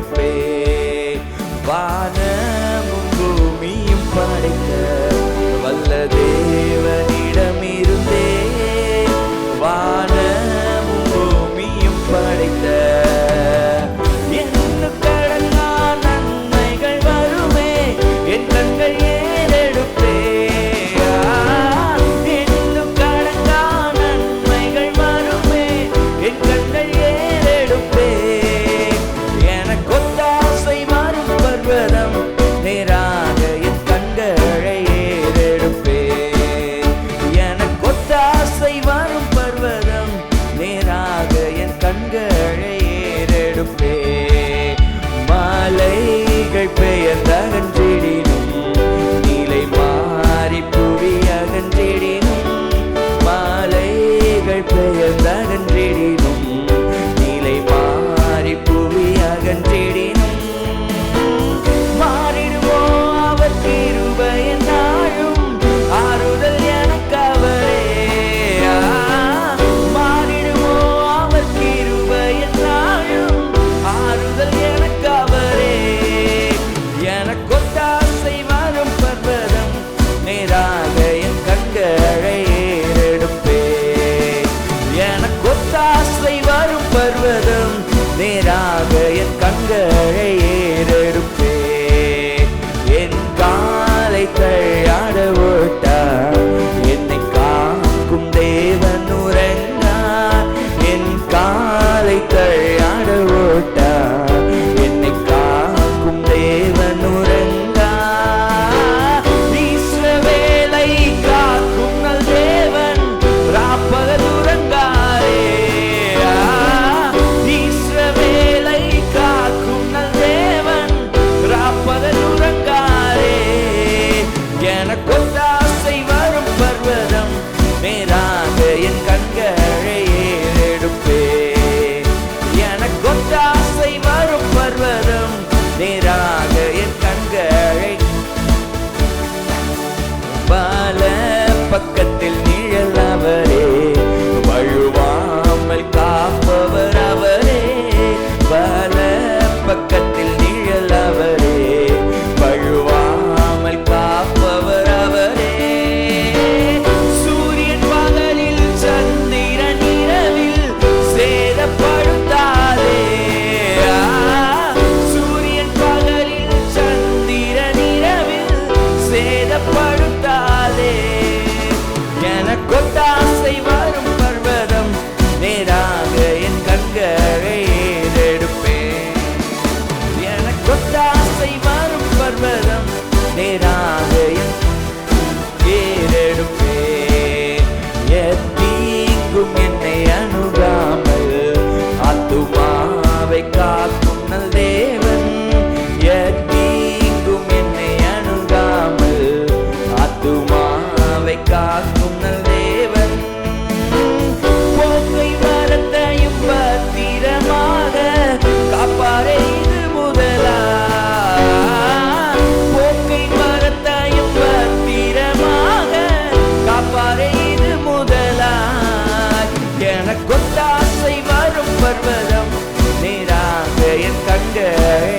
ஏறெடுப்பே. வானமும் பூமியும் படைத்த வல்ல தேவனிடமிருந்தே வானமும் பூமியும் படைத்த எண்ணுக்கடங்கா நன்மைகள் வருமே என் கண்கள் ஏறெடுப்பே. எண்ணுக்கடங்கா நன்மைகள் வருமே என் கண்கள் ஏறெடுப்பே. எனக்கு ஒத்தாசை வரும் பர்வதம் நேராக என் கண்களை ஏறெடுப்பே. எனக்கு ஒத்தாசை வரும் பர்வதம் நேராக என் கண்களை ஏறெடுப்பே. மாலைகள் பெயர்ந்தகன்றிடினும் நிலை மாறி புவி அகன்றிடினும் மாலைகள் பெயர்ந்தகன்றிடினும் நிலை மாறி புவி அகன்றிடினும் மாறிடுவோ அவர் கிருபையின் நாளும் ஆறுதல் எனக்கு அவரே. மாறிடுவோ அவர் கிருபையின் நாளும் ஆறுதல் எனக்கு அவரே. எனக்கு ஒத்தாசை வரும் பர்வதம் நேராக என் கண்களை ஏறெடுப்பே. எனக்கு ஒத்தாசை வரும் பர்வதம் நேராக என் கண்களை ஏறெடுப்பே. என் காலை தள்ளாட ஓட்டா என்னை காக்கும் தேவன் உறங்கா. என் காலை தள்ளாட ஓட்டா என்னை காக்கும் தேவன் உறங்கா. இஸ்ரவேலை காக்கும் நல் தேவன் ராப்பகல் உறங்காரே. இஸ்ரவேலை காக்கும் நல் தேவன் ராப்பகல் உறங்காரே. எனக்கு ஒத்தாசை வரும் பர்வதம் நேராக என் கண்களை ஏறெடுப்பே. எனக்கு ஒத்தாசை வரும் பர்வதம் நேராக என் கண்களை பல பக்கத்தில் நிழல் அவரே வழுவாமல் காப்பவர் அவரே. பல பக்கத்தில் நிழல் அவரே வழுவாமல் காப்பவர் அவரே. சூரியன் பகலில் சந்திரன் இரவில் சேதப்படுத்தாதே. சூரியன் பகலில் சந்திரன் இரவில் சேதப்படுத்தாதே. எனக்கு ஒத்தாசை வரும் பர்வதம் நேராக என் கண்களை ஏறெடுப்பேன். எனக்கு ஒத்தாசை வரும் பர்வதம் நேராக என் ஏறெடுப்பேன். எத்தீங்கும் என்னை அணுகாமல் ஆத்துமாவை காக்கும் நல் தேவன். எத்தீங்கும் என்னை அணுகாமல் ஆத்துமாவை காக்கும் நல் தேவன். போக்கை வரத்தையும் பத்திரமாக காப்பாரே இது முதலா. போக்கை வரத்தையும் பத்திரமாக காப்பாரே இது முதலா. எனக்கு ஒத்தாசை வரும் பர்வதம் நேராக என் கண்கள்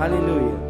ஹல்லேலூயா.